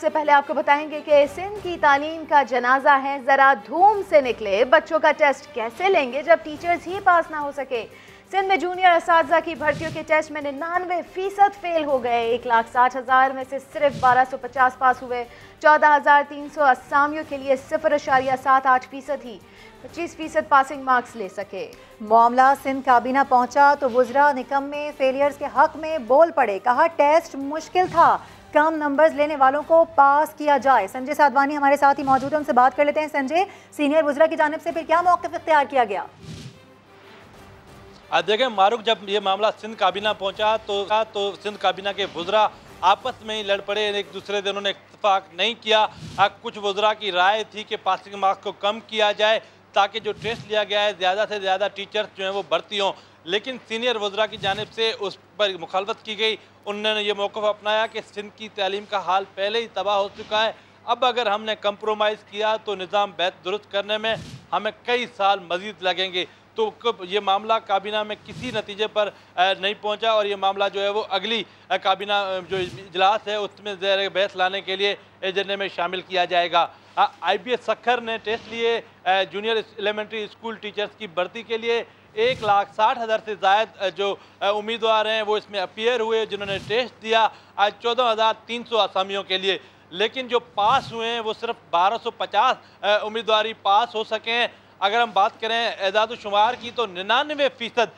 से पहले आपको बताएंगे कि सिंध की तालीम का जनाजा है, जरा धूम से निकले। बच्चों का टेस्ट कैसे लेंगे जब टीचर्स ही पास ना हो सके। सिंध में जूनियर असातिज़ा की भर्तियों के टेस्ट में 99% फेल हो गए। 1,60,000 में से सिर्फ 1250 पास हुए। 14,300 असामियों के लिए 0.78% ही 25% पासिंग मार्क्स ले सके। मामला सिंध काबीना पहुंचा तो वुज़रा निकम्मे फेलियर्स के हक में बोल पड़े। कहा टेस्ट मुश्किल था, कम नंबर्स लेने वालों को पास किया जाए। संजय साधवानी हमारे साथ ही मौजूद हैं, उनसे बात कर लेते हैं। संजय, सीनियर वुज़रा की जानिब से फिर क्या मौक़िफ़ इख्तियार किया गया? देखें मारूक, जब ये मामला सिंध काबीना पहुंचा तो सिंध काबीना के वुज़रा आपस में ही लड़ पड़े, एक दूसरे से उन्होंने इत्तेफाक नहीं किया। कुछ वुज़रा की राय थी कि पासिंग मार्क्स को कम किया जाए ताकि जो टेस्ट लिया गया है ज़्यादा से ज़्यादा टीचर्स जो हैं वो भर्ती हों, लेकिन सीनियर वुज़रा की जानिब से उस पर मुखालफत की गई। उन्होंने ये मौक़िफ़ अपनाया कि सिंध की तालीम का हाल पहले ही तबाह हो चुका है, अब अगर हमने कंप्रोमाइज़ किया तो निज़ाम बेहतर दुरुस्त करने में हमें कई साल मज़ीद लगेंगे। तो ये मामला काबीना में किसी नतीजे पर नहीं पहुंचा और ये मामला जो है वो अगली काबीना जो इजलास है उसमें ज़ेर बहस लाने के लिए एजेंडे में शामिल किया जाएगा। IBS सक्खर ने टेस्ट लिए जूनियर एलिमेंट्री स्कूल टीचर्स की भर्ती के लिए 1,60,000 से ज़ायद जो उम्मीदवार हैं वो इसमें अपीयर हुए, जिन्होंने टेस्ट दिया। आज 14,300 असामियों के लिए, लेकिन जो पास हुए हैं वो सिर्फ 1,250 उम्मीदवार ही पास हो सके हैं। अगर हम बात करें एदाद-ओ-शुमार की तो 99%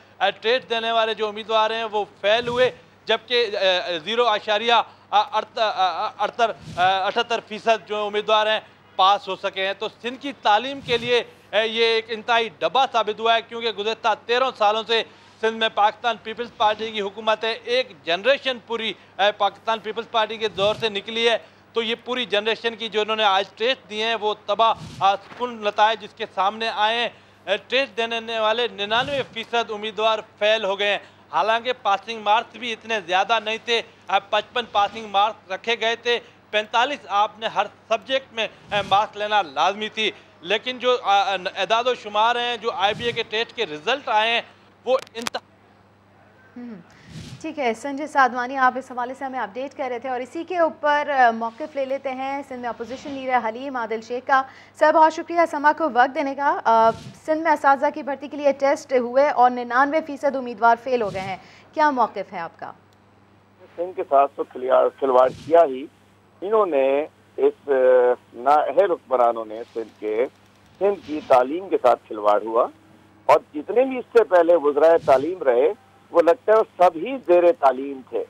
टेस्ट देने वाले जो उम्मीदवार हैं वो फेल हुए, जबकि 0.78% जो उम्मीदवार हैं पास हो सके हैं। तो सिंध की तालीम के लिए ये एक इंतहाई डब्बा साबित हुआ है, क्योंकि गुज़श्ता 13 सालों से सिंध में पाकिस्तान पीपल्स पार्टी की हुकूमत है। एक जनरेशन पूरी पाकिस्तान पीपल्स पार्टी के दौर से निकली है, तो ये पूरी जनरेशन की जो उन्होंने आज टेस्ट दिए हैं वो तबाहकुन नताइज जिसके सामने आए हैं। टेस्ट देने वाले 99% उम्मीदवार फेल हो गए हैं। हालांकि पासिंग मार्क्स भी इतने ज़्यादा नहीं थे, 55 पासिंग मार्क्स रखे गए थे। 45 आपने हर सब्जेक्ट में मार्क्स लेना लाजमी थी, लेकिन जो एदाद-ओ-शुमार हैं, जो IBA के टेस्ट के रिज़ल्ट आए हैं वो ठीक है संजय साधवानी, आप इस हवाले से हमें अपडेट कर रहे थे और इसी के ऊपर मौक़िफ़ ले लेते हैं सिंध में अपोजिशन लीडर हलीम आदिल शेख का। सर बहुत शुक्रिया समा को वक्त देने का। सिंध में असातिज़ा की भर्ती के लिए टेस्ट हुए और 99% उम्मीदवार फेल हो गए हैं, क्या मौक़िफ़ है आपका? सिंध के साथ तो खिलवाड़ किया ही। इन्होंने इस नाअहल हुक्मरानों ने सिंध की तालीम के साथ खिलवाड़ हुआ, और जितने भी इससे पहले वुज़राए तालीम रहे वो लगता है सभी ज़ेरे तालीम थे।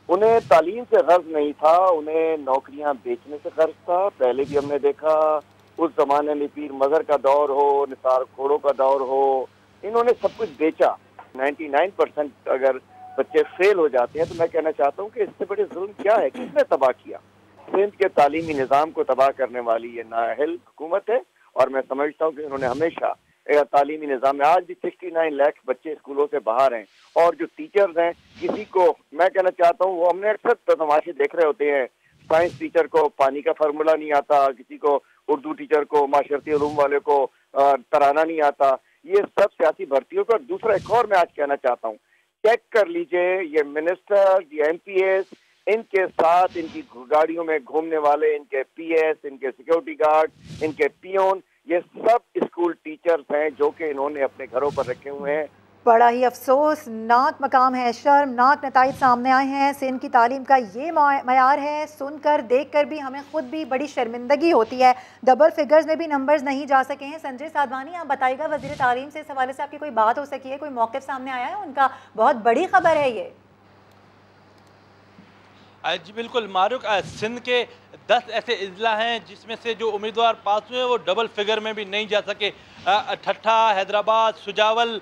उन्हें तालीम से गर्ज नहीं था, उन्हें नौकरियां बेचने से गर्ज था। पहले भी हमने देखा, उस जमाने में पीर मज़हर का दौर हो, निसार खोड़ों का दौर हो, इन्होंने सब कुछ बेचा। 99% अगर बच्चे फेल हो जाते हैं तो मैं कहना चाहता हूँ कि इससे बड़े जुल्म क्या है, किसने तबाह किया? सिंध के तालीमी निज़ाम को तबाह करने वाली ये नाअहल हुकूमत है, और मैं समझता हूँ कि उन्होंने हमेशा तालीमी निज़ाम में, आज भी 69 लाख बच्चे स्कूलों से बाहर हैं, और जो टीचर्स हैं किसी को, मैं कहना चाहता हूँ, वो हमने अक्सर तमाशे देख रहे होते हैं, साइंस टीचर को पानी का फार्मूला नहीं आता, किसी को उर्दू टीचर को, माशरती उलूम वाले को तराना नहीं आता। ये सब सियासी भर्तियों का। दूसरा एक और मैं आज कहना चाहता हूँ, चेक कर लीजिए ये मिनिस्टर, ये MPS, इनके साथ इनकी गाड़ियों में घूमने वाले इनके PS, इनके सिक्योरिटी गार्ड, इनके पियोन, ये सब स्कूल टीचर्स हैं जो कि इन्होंने अपने घरों पर रखे हुए हैं। बड़ा ही अफसोसनाक मकाम है, शर्मनाक नताइज सामने आए हैं। सिंध की तालीम का ये मयार है, सुनकर देखकर भी हमें खुद भी बड़ी शर्मिंदगी होती है। डबल फिगर्स में भी नंबर्स नहीं जा सके हैं। संजय साधवानी, आप बताइएगा, वज़ीर तालीम से इस हवाले से आपकी कोई बात हो सकी है, कोई मौक़िफ़ सामने आया है उनका? बहुत बड़ी खबर है ये। जी बिल्कुल मारूक, सिंध के 10 ऐसे अजला हैं जिसमें से जो उम्मीदवार पास हुए वो डबल फिगर में भी नहीं जा सके। ठट्ठा, हैदराबाद, सुजावल,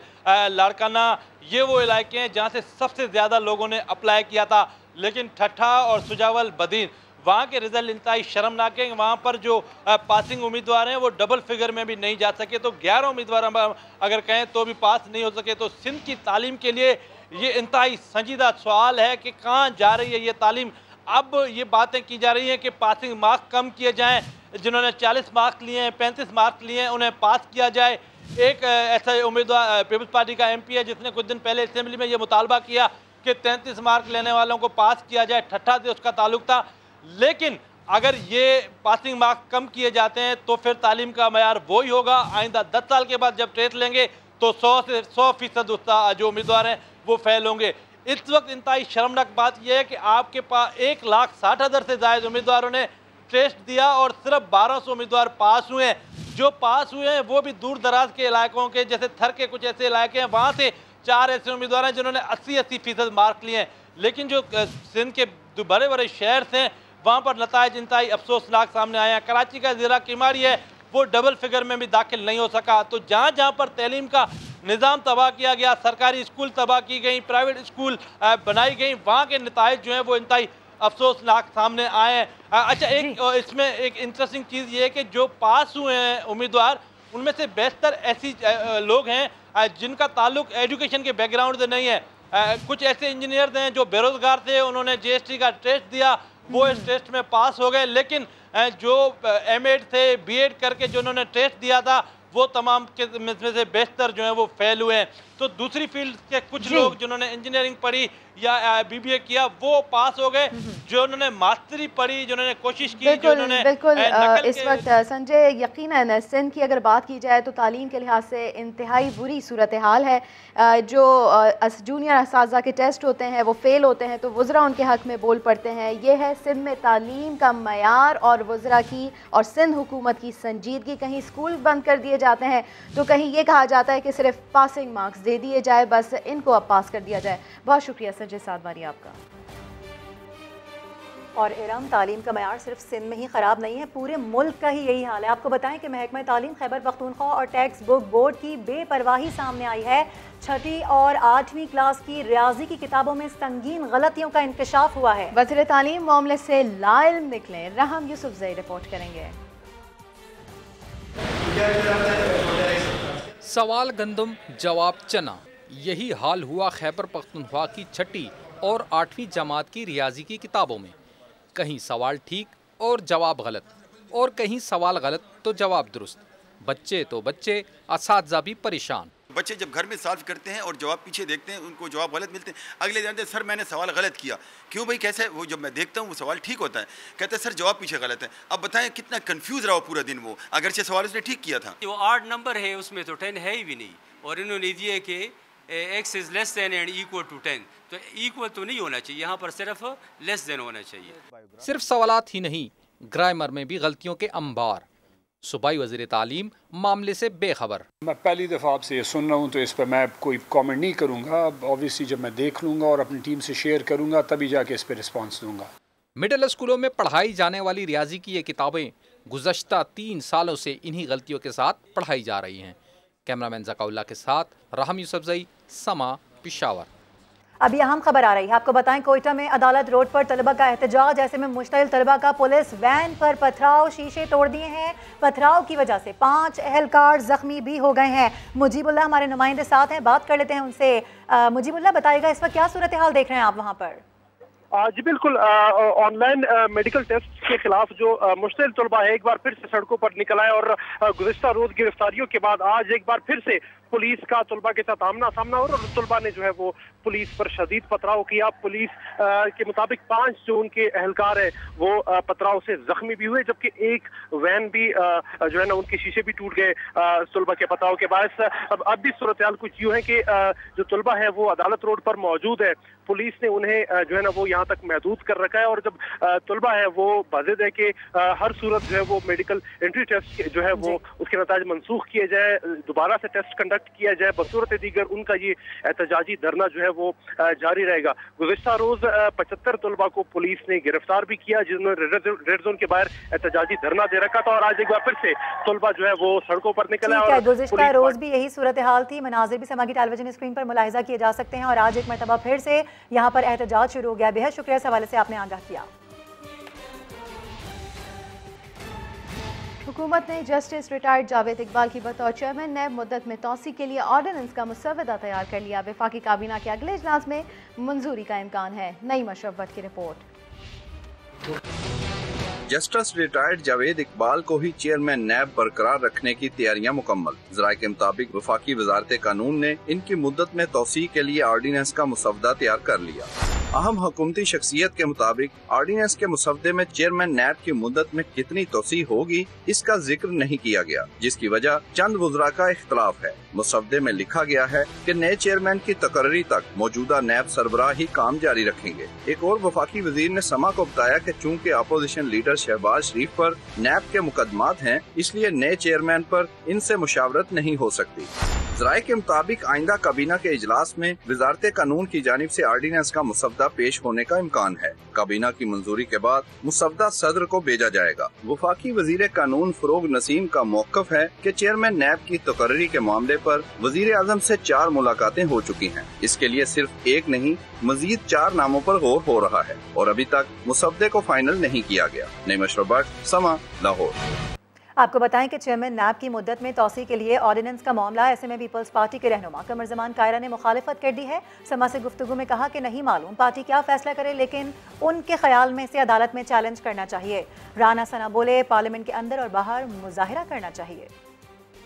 लाड़काना, ये वो इलाके हैं जहाँ से सबसे ज़्यादा लोगों ने अप्लाई किया था, लेकिन ठट्ठा और सुजावल बदीन, वहाँ के रिज़ल्ट इंतहाई शर्मनाक हैं। वहाँ पर जो पासिंग उम्मीदवार हैं वो डबल फिगर में भी नहीं जा सके। तो 11 उम्मीदवार अगर कहें तो भी पास नहीं हो सके। तो सिंध की तालीम के लिए ये इंतहाई संजीदा सवाल है कि कहाँ जा रही है ये तालीम। अब ये बातें की जा रही हैं कि पासिंग मार्क्स कम किए जाएं, जिन्होंने 40 मार्क्स लिए हैं, 35 मार्क्स लिए हैं, उन्हें पास किया जाए। एक ऐसा उम्मीदवार पीपल्स पार्टी का MP है जिसने कुछ दिन पहले असेंबली में ये मुतालबा किया कि 33 मार्क लेने वालों को पास किया जाए। ठट्ठा से उसका ताल्लुक था, लेकिन अगर ये पासिंग मार्क्स कम किए जाते हैं तो फिर तालीम का मयार वही होगा। आइंदा 10 साल के बाद जब टेस्ट लेंगे तो 100% जो उम्मीदवार हैं वो फेल होंगे। इस वक्त इंतहाई शर्मनाक बात यह है कि आपके पास 1,60,000 से ज़्यादा उम्मीदवारों ने टेस्ट दिया और सिर्फ 1200 उम्मीदवार पास हुए हैं। जो पास हुए हैं वो भी दूर दराज के इलाकों के, जैसे थर के कुछ ऐसे इलाके हैं, वहाँ से 4 ऐसे उम्मीदवार हैं जिन्होंने 80% मार्क लिए हैं। लेकिन जो सिंध के बड़े बड़े शहर हैं वहाँ पर नताइज इंतहाई अफसोसनाक सामने आए हैं। कराची का ज़िला किमारी है वो डबल फिगर में भी दाखिल नहीं हो सका। तो जहाँ जहाँ पर तालीम का निज़ाम तबाह किया गया, सरकारी स्कूल तबाह की गई, प्राइवेट स्कूल बनाई गई, वहाँ के नताइज जो हैं वो इंतहाई अफसोसनाक सामने आए हैं। अच्छा, इसमें एक इंटरेस्टिंग चीज़ ये है कि जो पास हुए हैं उम्मीदवार उनमें से बेशतर ऐसी लोग हैं जिनका ताल्लुक एजुकेशन के बैकग्राउंड से नहीं है। कुछ ऐसे इंजीनियर हैं जो बेरोज़गार थे, उन्होंने GST का टेस्ट दिया, वो इस टेस्ट में पास हो गए, लेकिन जो M.Ed थे, B.Ed करके जो उन्होंने टेस्ट दिया था वो तमाम के में से बेहतर जो है वो फेल हुए हैं। तो दूसरी फील्ड के कुछ लोग जिन्होंने इंजीनियरिंग पढ़ी या BBA किया वो पास हो गए, जो उन्होंने मास्टरी पढ़ी, जिन्होंने कोशिश की, जो उन्होंने बिल्कुल इस वक्त संजय यकीनन सिंध की अगर बात की जाए तो तालीम के लिहाज से इंतहाई बुरी सूरत हाल है। जो जूनियर असातिज़ा के टेस्ट होते हैं वो फेल होते हैं तो वज़रा उनके हक़ में बोल पड़ते हैं। ये है सिंध में तालीम का मयार और वज़रा की और सिंध हुकूमत की संजीदगी। कहीं स्कूल बंद कर दिए जाते हैं तो कहीं ये कहा जाता है कि सिर्फ पासिंग मार्क्स दे दिए जाए, बस इनको अब पास कर दिया जाए। बहुत शुक्रिया संजय साधवानी आपका। और इरम, तालीम का मयार सिर्फ सिंध में ही ख़राब नहीं है, पूरे मुल्क का ही यही हाल है। आपको बताएं कि महकमा तालीम खैबर पख्तूनख्वा और टेक्स्ट बुक बोर्ड की बेपरवाही सामने आई है। 6ठी और 8वीं क्लास की रियाजी की किताबों में संगीन गलतियों का इंकशाफ हुआ है। वज़ीर तालीम मामले से लाइल्म निकले, रहम यूसुफजई रिपोर्ट करेंगे। सवाल गंदम जवाब चना, यही हाल हुआ खैबर पख्तूनख्वा की 6ठी और 8वीं जमात की रियाजी की किताबों में। कहीं सवाल ठीक और जवाब गलत, और कहीं सवाल गलत तो जवाब दुरुस्त। बच्चे तो बच्चे, असातिज़ा भी परेशान। बच्चे जब घर में सॉल्व करते हैं और जवाब पीछे देखते हैं, उनको जवाब गलत मिलते हैं, अगले जानते हैं सर मैंने सवाल गलत किया। क्यों भाई, कैसे? वो जब मैं देखता हूँ वो सवाल ठीक होता है, कहते हैं सर जवाब पीछे गलत है। अब बताएं कितना कंफ्यूज रहा पूरा दिन वो, अगरचे सवाल उसने ठीक किया था। वो 8 नंबर है उसमें तो 10 है ही भी नहीं, और इन्होंने दिए कि x is less than and equal to 10, तो इक्वल तो नहीं होना चाहिए, यहाँ पर सिर्फ लेस दैन होना चाहिए। सिर्फ सवालात ही नहीं, ग्रामर में भी गलतियों के अंबार। सूबाई वज़ीर तालीम मामले से बेखबर। मैं पहली दफ़ा आपसे ये सुन रहा हूँ तो इस पर मैं कोई कमेंट नहीं करूँगा। ऑब्वियसली जब मैं देख लूँगा और अपनी टीम से शेयर करूँगा तभी जाके इस पर रिस्पॉन्स दूँगा। मिडिल स्कूलों में पढ़ाई जाने वाली रियाजी की ये किताबें गुज़श्ता 3 सालों से इन्हीं गलतियों के साथ पढ़ाई जा रही हैं। कैमरामैन ज़काउल्लाह के साथ रहम यूसुफजई, समा, पेशावर। अभी अहम खबर आ रही है, आपको बताएं कोयटा में अदालत रोड पर तलबा का एहतजाज। ऐसे में मुश्तइल तलबा का पुलिस वैन पर पथराव, शीशे तोड़ दिए हैं। पथराव की वजह से 5 एहलकार जख्मी भी हो गए हैं। मुजीबुल्लाह हमारे नुमाइंदे साथ हैं, बात कर लेते हैं उनसे। मुजीबुल्लाह बताइएगा इस वक्त क्या सूरत हाल देख रहे हैं आप वहाँ पर? जी बिल्कुल, ऑनलाइन मेडिकल टेस्ट के खिलाफ जो मुश्तइल तलबा है एक बार फिर से सड़कों पर निकल आए और गुज़िश्ता रोज गिरफ्तारियों के बाद आज एक बार फिर से पुलिस का तलबा के साथ आमना सामना हो, और तलबा ने जो है वो पुलिस पर शदीद पथराव किया। पुलिस के मुताबिक 5 जो उनके एहलकार है वो पथराव से जख्मी भी हुए, जबकि एक वैन भी जो है ना उनके शीशे भी टूट गए तलबा के पथराव के बायस। अब भी सूरत हाल कुछ यूँ है कि जो तलबा है वो अदालत रोड पर मौजूद है, पुलिस ने उन्हें जो है ना वो यहाँ तक महदूद कर रखा है। और जब तलबा है वो वाज़ेह है कि हर सूरत जो है वो मेडिकल एंट्री टेस्ट जो है वो उसके नताज मनसूख किए जाए, दोबारा से टेस्ट कंडक्ट किया जाए। बसूरत दीगर उनका ये एहतजाजी धरना जो है वो जारी रहेगा। गुज़िश्ता रोज 75 तलबा को पुलिस ने गिरफ्तार भी किया, जिन्होंने रेड जोन के बाहर एहतजाजी धरना दे रखा था, और आज एक बार फिर से तलबा जो है वो सड़कों पर निकला है। गुज़िश्ता रोज भी यही सूरत हाल थी, मनाजिर भी समाजी टेलीविजन स्क्रीन पर मुलाहिजा किए जा सकते हैं, और आज एक मरतबा फिर से यहाँ पर एहतजाज शुरू हो गया। बेहद शुक्रिया इस हवाले से आपने आगाह किया। हुकूमत ने जस्टिस रिटायर्ड जावेद इकबाल की बतौर चेयरमैन नैब मुद्दत में तौसी के लिए ऑर्डिनेंस का मुसव्वदा तैयार कर लिया। वफाकी काबीना के अगले इजलास में मंजूरी का इम्कान है। नई मशरफ की report. Justice retired Javed Iqbal को ही चेयरमैन नैब बरकरार रखने की तैयारियां मुकम्मल। ज़राए के मुताबिक वफाकी वजारत कानून ने इनकी मुद्दत में तौसी के लिए ऑर्डिनेंस का मुसव्वदा तैयार कर लिया। अहम हुकूमती शख्सियत के मुताबिक ऑर्डिनेंस के मुसवदे में चेयरमैन नैब की मुद्दत में कितनी तोसी होगी इसका जिक्र नहीं किया गया, जिसकी वजह चंद वज़रा का इख्तलाफ है। मुसवदे में लिखा गया है कि नए चेयरमैन की तकर्री तक मौजूदा नैब सरबराह ही काम जारी रखेंगे। एक और वफाकी वजीर ने समा को बताया कि चूँकि अपोजिशन लीडर शहबाज शरीफ पर नैब के मुकदमात हैं, इसलिए नए चेयरमैन पर इनसे मुशावरत नहीं हो सकती। ज़राए के मुताबिक आइंदा काबीना के इजलास में वजारत कानून की जानिब से ऑर्डिनेंस का मुसवदा पेश होने का इम्कान है। काबीना की मंजूरी के बाद मुसवदा सदर को भेजा जाएगा। वफाकी वजीर कानून फरोग नसीम का मौक़िफ़ है कि चेयरमैन नैब की तकर्री के मामले पर वजीर आज़म से 4 मुलाकातें हो चुकी हैं। इसके लिए सिर्फ एक नहीं, मजीद 4 नामों पर गौर हो रहा है और अभी तक मुसवदे को फाइनल नहीं किया गया। नईम अशरफ भट्ट, समा, लाहौर। आपको बताएं कि चेयरमैन नैब की मुद्दत में तौसी के लिए ऑर्डिनेंस का मामला ऐसे में पीपल्स पार्टी के रहनुमा कमर ज़मान कायरा ने मुखालिफत कर दी है। समा से गुफ्तगू में कहा कि नहीं मालूम पार्टी क्या फैसला करे, लेकिन उनके ख्याल में इसे अदालत में चैलेंज करना चाहिए। राना सना बोले पार्लियामेंट के अंदर और बाहर मुजाहिरा करना चाहिए।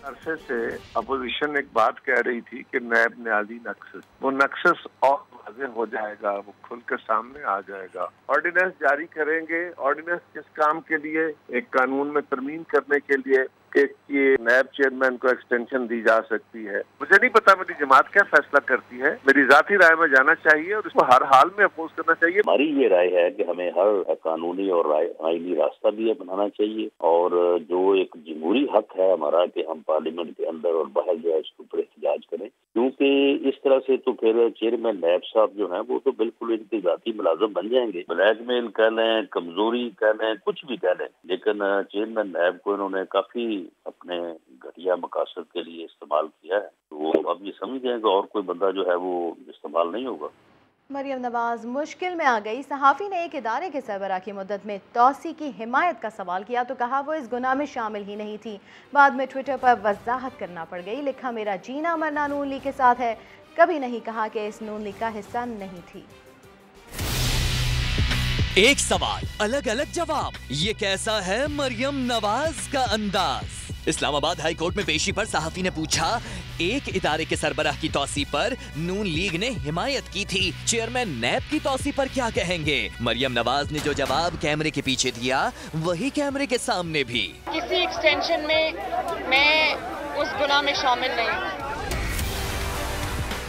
अरसे से अपोजिशन एक बात कह रही थी कि नैब न्याजी नक्सस, वो नक्सस और वाज़ेह हो जाएगा, वो खुल कर सामने आ जाएगा। ऑर्डिनेंस जारी करेंगे। ऑर्डिनेंस किस काम के लिए? एक कानून में तरमीम करने के लिए कि नैब चेयरमैन को एक्सटेंशन दी जा सकती है। मुझे नहीं पता मेरी जमात क्या फैसला करती है, मेरी जाती राय में जाना चाहिए और उसको हर हाल में अपोज करना चाहिए। हमारी ये राय है कि हमें हर कानूनी और आईनी रास्ता भी बनाना चाहिए और जो एक जमहूरी हक है हमारा कि हम पार्लियामेंट के अंदर और बाहर जो है इसके ऊपर एहतजाज करें, क्योंकि इस तरह से तो फिर चेयरमैन नैब साहब जो है वो तो बिल्कुल इनके जाती मुलाजम बन जाएंगे। ब्लैकमेल कह लें, कमजोरी कह लें, कुछ भी कह लें, लेकिन चेयरमैन नैब को इन्होंने काफी अपने घटिया मकासद के लिए इस्तेमाल किया है। तो अब ये समझ जाएंगे और कोई बंदा जो है वो इस्तेमाल नहीं होगा। मरियम नवाज मुश्किल में आ गई। सहाफ़ी ने एक इदारे के सरबराह की मुद्दत में तौसी की हिमायत का सवाल किया तो कहा वो इस गुनाह में शामिल ही नहीं थी। बाद में ट्विटर पर वजाहत करना पड़ गई। लिखा मेरा जीना मरना नून लीग के साथ है, कभी नहीं कहा कि इस नून लीग का हिस्सा नहीं थी। एक सवाल अलग अलग जवाब, ये कैसा है मरियम नवाज का अंदाज। इस्लामाबाद हाई कोर्ट में पेशी पर सहाफी ने पूछा, एक इदारे के सरबराह की तौसी पर नून लीग ने हिमायत की थी, चेयरमैन नैब की तौसी पर क्या कहेंगे। मरियम नवाज ने जो जवाब कैमरे के पीछे दिया वही कैमरे के सामने भी। किसी एक्सटेंशन में मैं उस गुनाह में शामिल नहीं।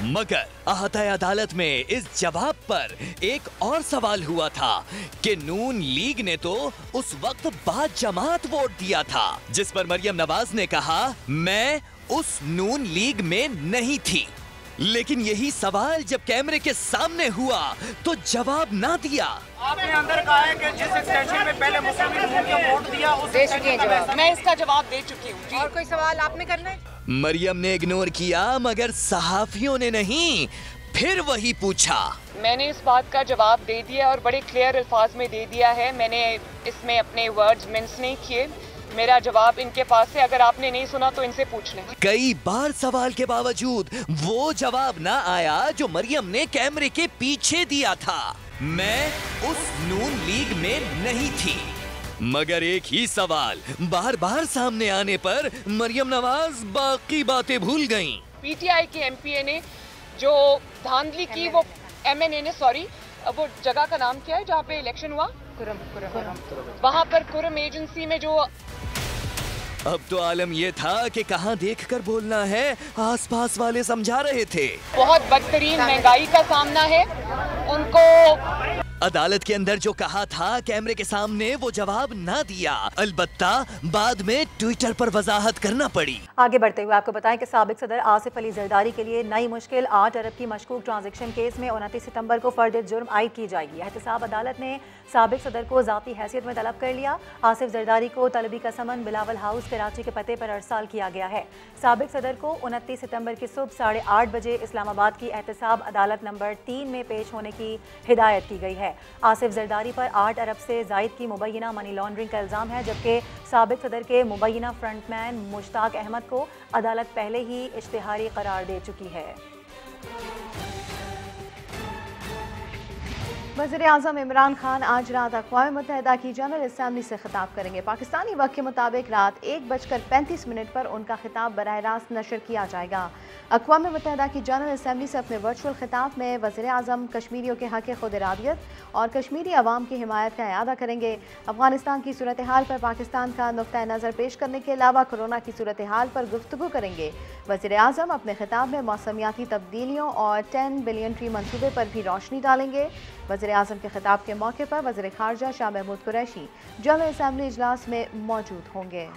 मगर अहता अदालत में इस जवाब पर एक और सवाल हुआ था कि नून लीग ने तो उस वक्त बाद जमात वोट दिया था, जिस पर मरियम नवाज ने कहा मैं उस नून लीग में नहीं थी। लेकिन यही सवाल जब कैमरे के सामने हुआ तो जवाब ना दिया। आपने अंदर कहा है कि जिस एक्सटेंशन में पहले मुस्लिम लीग ने वोट दिया उस दे चुकी हैं जवाब। मैं इसका जवाब दे चुकी हूँ। और कोई सवाल आपने करना है? मरियम ने इग्नोर किया मगर सहाफियों ने नहीं, फिर वही पूछा। मैंने इस बात का जवाब दे दिया और बड़े क्लियर अल्फाज में दे दिया है। मैंने इसमें अपने वर्ड्स मिन्स नहीं किए। मेरा जवाब इनके पास है, अगर आपने नहीं सुना तो इनसे पूछ लें। कई बार सवाल के बावजूद वो जवाब ना आया जो मरियम ने कैमरे के पीछे दिया था, मैं उस नून लीग में नहीं थी। मगर एक ही सवाल बार बार सामने आने पर मरियम नवाज बाकी बातें भूल गईं। पीटीआई के एमपीए ने जो धांधली की, वो एमएनए ने, सॉरी वो जगह का नाम क्या है जहाँ पे इलेक्शन हुआ, वहाँ पर कुरम एजेंसी में जो। अब तो आलम ये था कि कहाँ देखकर बोलना है, आसपास वाले समझा रहे थे। बहुत बदतरीन महंगाई का सामना है उनको। अदालत के अंदर जो कहा था कैमरे के सामने वो जवाब ना दिया, अलबत्ता बाद में ट्विटर पर वजाहत करना पड़ी। आगे बढ़ते हुए आपको बताएं कि साबिक सदर आसिफ अली जरदारी के लिए नई मुश्किल। 8 अरब की मशकूक ट्रांजैक्शन केस में 29 सितंबर को फर्द जुर्म आयद की जाएगी। एहतसाब अदालत ने साबिक सदर को ज़ाती हैसियत में तलब कर लिया। आसिफ जरदारी को तलबी का समन बिलावल हाउस कराची के पते पर अरसाल किया गया है। साबिक सदर को 29 सितंबर की सुबह 8:30 बजे इस्लामाबाद की एहतसाब अदालत नंबर 3 में पेश होने की हिदायत की गई है। आसिफ जरदारी पर 8 अरब से जायद की मुबैना मनी लॉन्ड्रिंग का इल्ज़ाम है, जबकि साबिक सदर के मुबैना फ्रंटमैन मुश्ताक अहमद को अदालत पहले ही इश्तिहारी करार दे चुकी है। वज़ीर-ए-आज़म इमरान खान आज रात अक़वाम मुत्तहिदा की जनरल असम्बली से खिताब करेंगे। पाकिस्तानी वक्त के मुताबिक रात 1:35 पर उनका खिताब बराह रास्त नशर किया जाएगा। अक़वाम मुत्तहिदा की जनरल असम्बली से अपने वर्चुअल खिताब में वज़ीर-ए-आज़म कश्मीरियों के हक़ खुद इरादियत और कश्मीरी अवाम की हिमायत का इयादा करेंगे। अफ़गानिस्तान की सूरत हाल पर पाकिस्तान का नुक्ता नज़र पेश करने के अलावा कोरोना की सूरत हाल पर गुफ्तगू करेंगे। वज़ीर-ए-आज़म अपने खिताब में मौसमियाती तब्दीलियों और 10 बिलियन ट्री मनसूबे पर भी रोशनी डालेंगे। वज़ीर-ए-आज़म के खिताब के मौके पर वज़ीर ख़ारजा शाह महमूद कुरैशी जनरल असम्बली इजलास में मौजूद होंगे।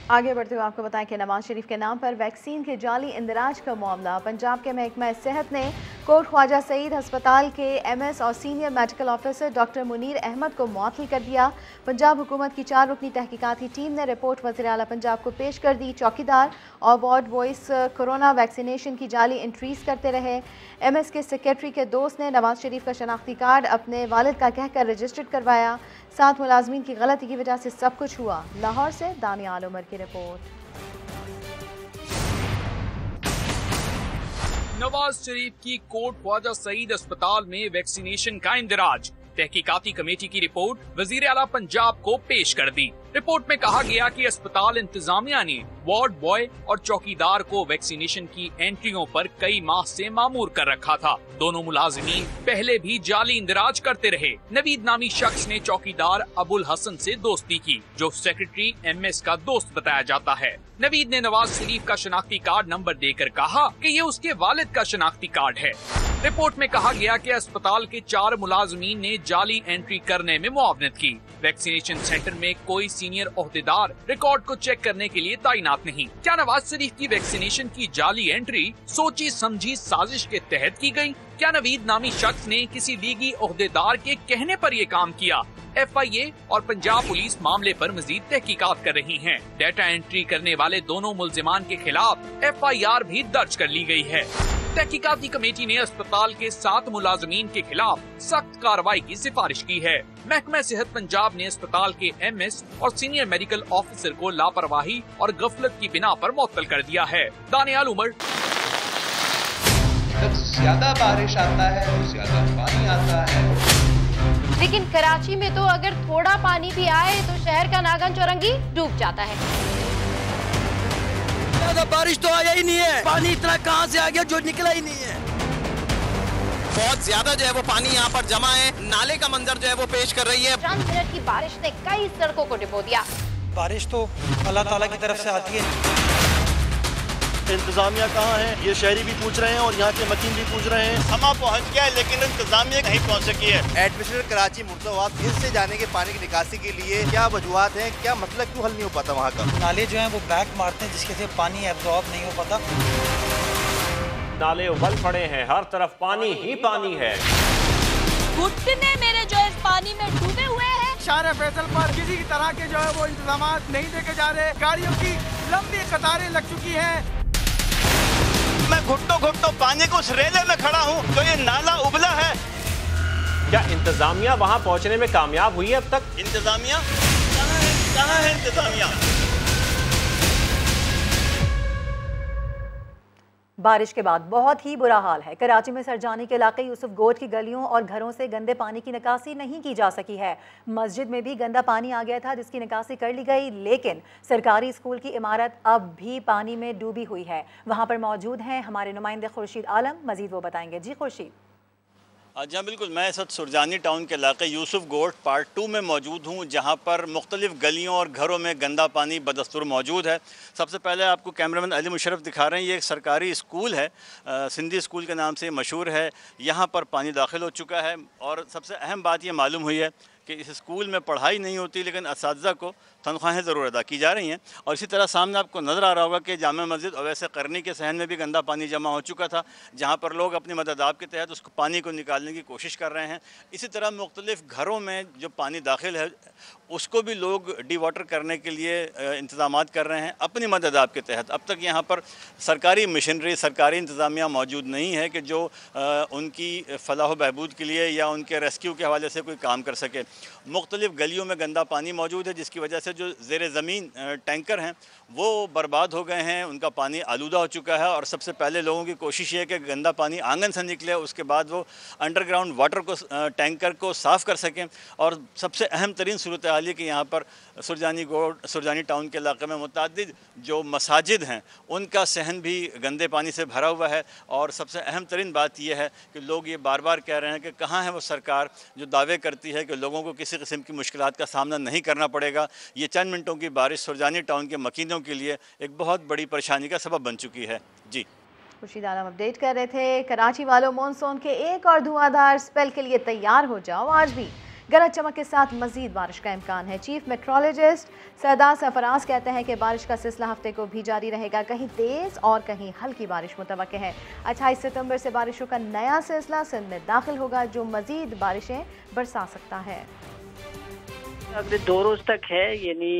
आगे बढ़ते हुए आपको बताएं कि नवाज शरीफ के नाम पर वैक्सीन के जाली इंदराज का मामला। पंजाब के महकमा सेहत ने कोट ख्वाजा सईद अस्पताल के MS और senior medical officer doctor Munir Ahmed को मुअत्तल कर दिया। पंजाब हुकूमत की 4 रुकनी तहकीकाती टीम ने रिपोर्ट वज़ीर आला पंजाब को पेश कर दी। चौकीदार और वार्ड बॉयस कोरोना वैक्सीनेशन की जाली एंट्रीज करते रहे। MS के सेक्रेटरी के दोस्त ने नवाज शरीफ का शनाख्ती कार्ड अपने वालिद का कहकर रजिस्टर्ड करवाया। 7 मुलाजमीन की गलती की वजह से सब कुछ हुआ। लाहौर से दानियाल उमर की रिपोर्ट। नवाज शरीफ की कोट ख्वाजा सईद अस्पताल में वैक्सीनेशन का इंदिराज। तहकीकाती कमेटी की रिपोर्ट वजीर आला पंजाब को पेश कर दी। रिपोर्ट में कहा गया कि अस्पताल इंतजामिया ने वार्ड बॉय और चौकीदार को वैक्सीनेशन की एंट्रियों पर कई माह से मामूर कर रखा था। दोनों मुलाजिमीन पहले भी जाली इंदिराज करते रहे। नवीद नामी शख्स ने चौकीदार अबुल हसन से दोस्ती की, जो सेक्रेटरी MS का दोस्त बताया जाता है। नवीद ने नवाज शरीफ का शनाख्ती कार्ड नंबर देकर कहा कि ये उसके वालिद का शनाख्ती कार्ड है। रिपोर्ट में कहा गया कि अस्पताल के 4 मुलाजमीन ने जाली एंट्री करने में मुआवनत की। वैक्सीनेशन सेंटर में कोई सीनियर ओहदेदार रिकॉर्ड को चेक करने के लिए तैनात नहीं। क्या नवाज शरीफ की वैक्सीनेशन की जाली एंट्री सोची समझी साजिश के तहत की गई? क्या नवीद नामी शख्स ने किसी लीगी ओहदेदार के कहने पर ये काम किया? FIA और पंजाब पुलिस मामले पर मजीद तहकीकात कर रही हैं। डाटा एंट्री करने वाले दोनों मुल्जिमान के खिलाफ FIR भी दर्ज कर ली गई है। तहकीकाती कमेटी ने अस्पताल के 7 मुलाजमीन के खिलाफ सख्त कार्रवाई की सिफारिश की है। महकमा सेहत पंजाब ने अस्पताल के MS और सीनियर मेडिकल ऑफिसर को लापरवाही और गफलत की बिना पर मुअत्तल कर दिया है। दानियाल उमर। जब ज्यादा बारिश आता है तो ज्यादा पानी आता है, लेकिन कराची में तो अगर थोड़ा पानी भी आए तो शहर का नागन चौरंगी डूब जाता है। ज्यादा बारिश तो आया ही नहीं है, पानी इतना कहां से आ गया जो निकला ही नहीं है। बहुत ज्यादा जो है वो पानी यहाँ पर जमा है। नाले का मंजर जो है वो पेश कर रही है। चंद मिनट की बारिश ने कई सड़कों को डुबो दिया। बारिश तो अल्लाह ताला की तरफ से आती है। इंतजामिया कहाँ है ये शहरी भी पूछ रहे हैं और यहाँ के मकीन भी पूछ रहे हैं। समा पहुँच गया है लेकिन इंतजामिया नहीं पहुँच सकी है। एडमिनिस्ट्रेटर कराची मुर्दाबाद फिर से जाने के पानी की निकासी के लिए क्या वजूहात हैं, क्या मतलब क्यों हल नहीं हो पाता वहाँ का? नाले जो हैं वो बैक मारते हैं जिसके से पानी एब्जॉर्ब नहीं हो पाता। नाले उबल पड़े हैं, हर तरफ पानी ही पानी है। घुटने मेरे जो है पानी में डूबे हुए हैं। शाहर फैसल पर किसी की तरह के जो है वो इंतजाम नहीं देखे जा रहे। गाड़ियों की लंबी कतारें लग चुकी हैं। मैं घुटनों पानी को उस रेले में खड़ा हूँ तो ये नाला उबला है। क्या इंतजामिया वहाँ पहुँचने में कामयाब हुई है अब तक? इंतजामिया कहाँ है इंतजामिया? बारिश के बाद बहुत ही बुरा हाल है। कराची में सरजानी के इलाके यूसुफ गोट की गलियों और घरों से गंदे पानी की निकासी नहीं की जा सकी है। मस्जिद में भी गंदा पानी आ गया था जिसकी निकासी कर ली गई, लेकिन सरकारी स्कूल की इमारत अब भी पानी में डूबी हुई है। वहां पर मौजूद हैं हमारे नुमाइंदे खुर्शीद आलम, मजीद वो बताएंगे। जी खुर्शीद। जी हाँ बिल्कुल, मैं इस वक्त सुरजानी टाउन के इलाके यूसुफ गोट पार्ट 2 में मौजूद हूँ, जहाँ पर मुख्तलिफ गलियों और घरों में गंदा पानी बदस्तूर मौजूद है। सबसे पहले आपको कैमरामैन अली मुशर्रफ दिखा रहे हैं। ये एक सरकारी स्कूल है, सिंधी स्कूल के नाम से मशहूर है। यहाँ पर पानी दाखिल हो चुका है और सबसे अहम बात ये मालूम हुई है कि इस स्कूल में पढ़ाई नहीं होती लेकिन असातिज़ा को तनख्वाहें ज़रूर अदा की जा रही हैं। और इसी तरह सामने आपको नज़र आ रहा होगा कि जामा मस्जिद अवैसे करनी के सहन में भी गंदा पानी जमा हो चुका था, जहाँ पर लोग अपनी मददाब के तहत उसको पानी को निकालने की कोशिश कर रहे हैं। इसी तरह मुख्तलिफ़ घरों में जो पानी दाखिल है उसको भी लोग डी वाटर करने के लिए इंतज़ाम कर रहे हैं अपनी मददाब के तहत। अब तक यहाँ पर सरकारी मशीनरी, सरकारी इंतज़ामिया मौजूद नहीं है कि जो उनकी फलाह बहबूद के लिए या उनके रेस्क्यू के हवाले से कोई काम कर सके। मुख्तलिफ गलियों में गंदा पानी मौजूद है, जिसकी वजह से जो ज़ेर ज़मीन टैंकर हैं वो बर्बाद हो गए हैं, उनका पानी आलूदा हो चुका है। और सबसे पहले लोगों की कोशिश ये है कि गंदा पानी आंगन से निकले, उसके बाद वो अंडरग्राउंड वाटर को टैंकर को साफ़ कर सकें। और सबसे अहम तरीन सूरत हाल है कि यहाँ पर सुरजानी टाउन के इलाके में मुतअद्दिद जो मसाजिद हैं उनका सहन भी गंदे पानी से भरा हुआ है। और सबसे अहम तरीन बात यह है कि लोग ये बार बार कह रहे हैं कि कहाँ है वो सरकार जो दावे करती है कि लोगों को किसी किस्म की मुश्किलात का सामना नहीं करना पड़ेगा। ये चंद मिनटों की बारिश सुरजानी टाउन के मकीनों के लिए एक बहुत बड़ी परेशानी का सबब बन चुकी है। जी, खुर्शीद आलम अपडेट कर रहे थे। कराची वालों, मॉनसून के एक और धुआंधार स्पेल के लिए तैयार हो जाओ। आज भी गरज चमक के साथ मजीद बारिश का इम्कान है। चीफ मेट्रोलॉजिस्ट सरदार सरफराज कहते हैं कि बारिश का सिलसिला हफ्ते को भी जारी रहेगा। कहीं तेज़ और कहीं हल्की बारिश मुतवक्के है। 28 सितंबर से बारिशों का नया सिलसिला सिंध में दाखिल होगा, जो मजीद बारिशें बरसा सकता है। अगले 2 रोज तक है, यानी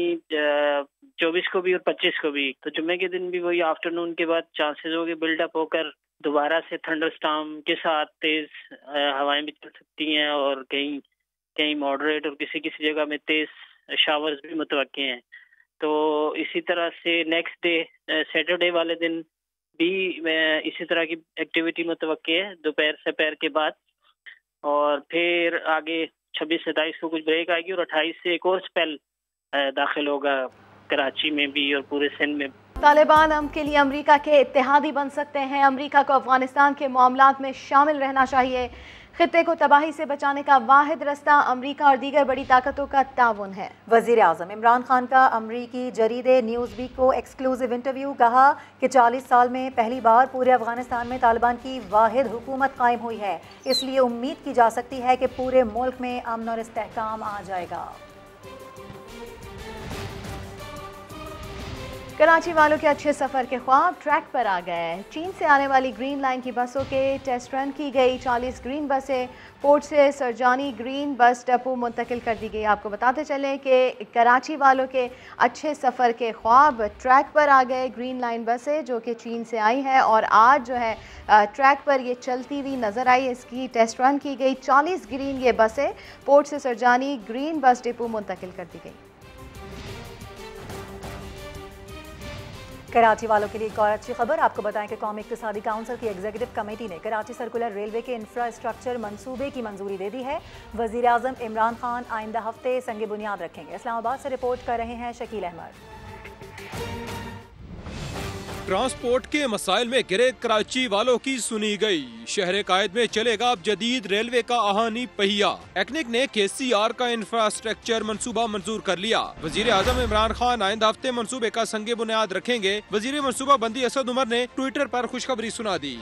24 को भी और 25 को भी। तो जुम्मे के दिन भी वही आफ्टरनून के बाद चांसेस होंगे बिल्डअप होकर दोबारा से थंडरस्टॉर्म के साथ तेज हवाएं भी चल सकती हैं और कहीं मॉडरेट और किसी किसी जगह में तेज शावर्स भी मुतवक्के हैं। तो इसी तरह से नेक्स्ट डे सैटरडे वाले दिन भी इसी तरह की एक्टिविटी मुतवक्के है दोपहर के बाद। और फिर आगे 26-27 को कुछ ब्रेक आएगी और 28 से एक और स्पेल दाखिल होगा कराची में भी और पूरे सिंध में। तालिबान अमन के लिए अमेरिका के इत्तेहादी बन सकते हैं। अमेरिका को अफगानिस्तान के मामलात में शामिल रहना चाहिए। खित्ते को तबाही से बचाने का वाहिद रास्ता अमेरिका और दीगर बड़ी ताकतों का ताउन है। वज़ीर आज़म इमरान खान का अमरीकी जरीदे न्यूज़वीक को एक्सक्लूसिव इंटरव्यू। कहा कि 40 साल में पहली बार पूरे अफगानिस्तान में तालिबान की वाहिद हुकूमत कायम हुई है, इसलिए उम्मीद की जा सकती है कि पूरे मुल्क में अमन और इस्तेहकाम आ जाएगा। कराची वालों के अच्छे सफ़र के ख्वाब ट्रैक पर आ गए। चीन से आने वाली ग्रीन लाइन की बसों के टेस्ट रन की गई। 40 ग्रीन बसें पोर्ट से सरजानी ग्रीन बस डिपो मुंतकिल कर दी गई। आपको बताते चलें कि कराची वालों के अच्छे सफ़र के ख्वाब ट्रैक पर आ गए। ग्रीन लाइन बसें जो कि चीन से आई हैं और आज जो है ट्रैक पर ये चलती हुई नज़र आई, इसकी टेस्ट रन की गई। 40 ग्रीन ये बसें पोर्ट से सरजानी ग्रीन बस डिपो मुंतकिल कर दी गई। कराची वालों के लिए एक और अच्छी खबर। आपको बताएं कि कौमी इक़्तिसादी काउंसिल की एग्जीक्यूटिव कमेटी ने कराची सर्कुलर रेलवे के इंफ्रास्ट्रक्चर मंसूबे की मंजूरी दे दी है। वज़ीर आज़म इमरान खान आइंदा हफ्ते संग बुनियाद रखेंगे। इस्लामाबाद से रिपोर्ट कर रहे हैं शकील अहमद। ट्रांसपोर्ट के मसाइल में घिरे कराची वालों की सुनी गई। शहर कायद में चलेगा अब जदीद रेलवे का आहानी पहिया। एक्निक ने KCR का इंफ्रास्ट्रक्चर मंसूबा मंजूर कर लिया। वजीर आजम इमरान खान आइंदा हफ्ते मंसूबे का संगे बुनियाद रखेंगे। वजीर मंसूबा बंदी असद उमर ने ट्विटर पर खुशखबरी सुना दी।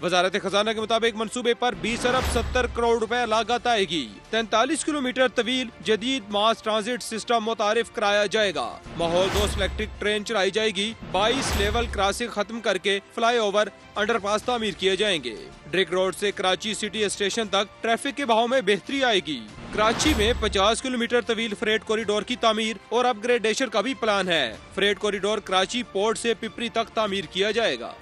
वजारत खजाना के मुताबिक मंसूबे पर 20 अरब 70 करोड़ रुपए लागत आएगी। 43 किलोमीटर तवील जदीद मास ट्रांजिट सिस्टम मुतारिफ कराया जाएगा। माहौल दोस्त इलेक्ट्रिक ट्रेन चलाई जाएगी। 22 लेवल क्रॉसिंग खत्म करके फ्लाईओवर अंडरपास तामीर किए जाएंगे। ड्रिक रोड से कराची सिटी स्टेशन तक ट्रैफिक के बहाव में बेहतरी आएगी। कराची में 50 किलोमीटर तवील फ्रेट कॉरिडोर की तामीर और अपग्रेडेशन का भी प्लान है। फ्रेट कॉरिडोर कराची पोर्ट से पिपरी तक तामीर किया जाएगा।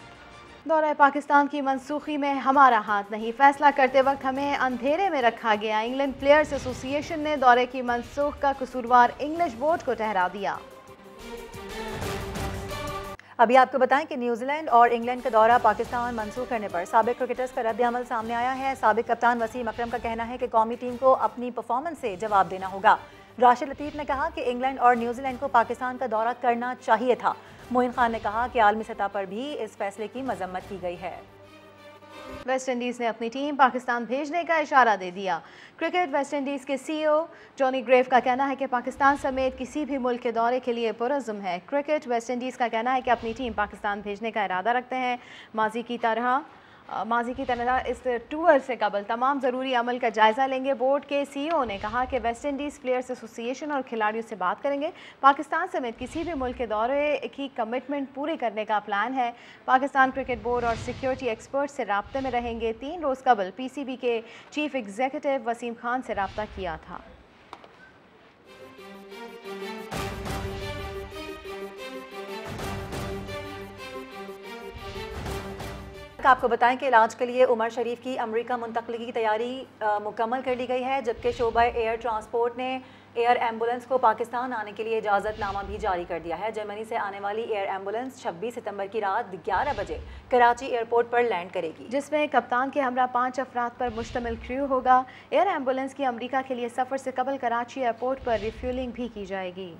दौरा पाकिस्तान की मनसूखी में हमारा हाथ नहीं, फैसला करते वक्त हमें अंधेरे में रखा गया। इंग्लैंड प्लेयर्स एसोसिएशन ने दौरे की मनसूख का कसूरवार इंग्लिश बोर्ड को ठहरा दिया। अभी आपको बताएं कि न्यूजीलैंड और इंग्लैंड का दौरा पाकिस्तान मंसूख करने पर साबिक क्रिकेटर्स का रद्द-ए-अमल सामने आया है। साबिक कप्तान वसीम अकरम का कहना है कि कौमी टीम को अपनी परफॉर्मेंस से जवाब देना होगा। राशिद लतीफ ने कहा कि इंग्लैंड और न्यूजीलैंड को पाकिस्तान का दौरा करना चाहिए था। मोइन खान ने कहा कि आलमी सतह पर भी इस फैसले की मजम्मत की गई है। वेस्ट इंडीज़ ने अपनी टीम पाकिस्तान भेजने का इशारा दे दिया। क्रिकेट वेस्ट इंडीज़ के CEO जॉनी ग्रेव का कहना है कि पाकिस्तान समेत किसी भी मुल्क के दौरे के लिए पुरज़्म है। क्रिकेट वेस्ट इंडीज़ का कहना है कि अपनी टीम पाकिस्तान भेजने का इरादा रखते हैं। माजी की तरह इस टूर से कबल तमाम ज़रूरी अमल का जायज़ा लेंगे। बोर्ड के CEO ने कहा कि वेस्ट इंडीज़ प्लेयर्स एसोसिएशन और खिलाड़ियों से बात करेंगे। पाकिस्तान समेत किसी भी मुल्क के दौरे की कमिटमेंट पूरी करने का प्लान है। पाकिस्तान क्रिकेट बोर्ड और सिक्योरिटी एक्सपर्ट से राब्ते में रहेंगे। 3 रोज़ कबल PCB के चीफ एग्जीक्यूटिव वसीम खान से रब्ता किया था। तक आपको बताएं कि इलाज के लिए उमर शरीफ की अमेरिका मुंतकली की तैयारी मुकम्मल कर ली गई है, जबकि शोबा एयर ट्रांसपोर्ट ने एयर एम्बुलेंस को पाकिस्तान आने के लिए इजाज़तनामा भी जारी कर दिया है। जर्मनी से आने वाली एयर एम्बुलेंस 26 सितंबर की रात 11 बजे कराची एयरपोर्ट पर लैंड करेगी, जिसमें कप्तान के हमरा 5 अफराद पर मुश्तमिल क्रू होगा। एयर एम्बुलेंस की अमेरिका के लिए सफ़र से कबल कराची एयरपोर्ट पर रिफ्यूलिंग भी की जाएगी।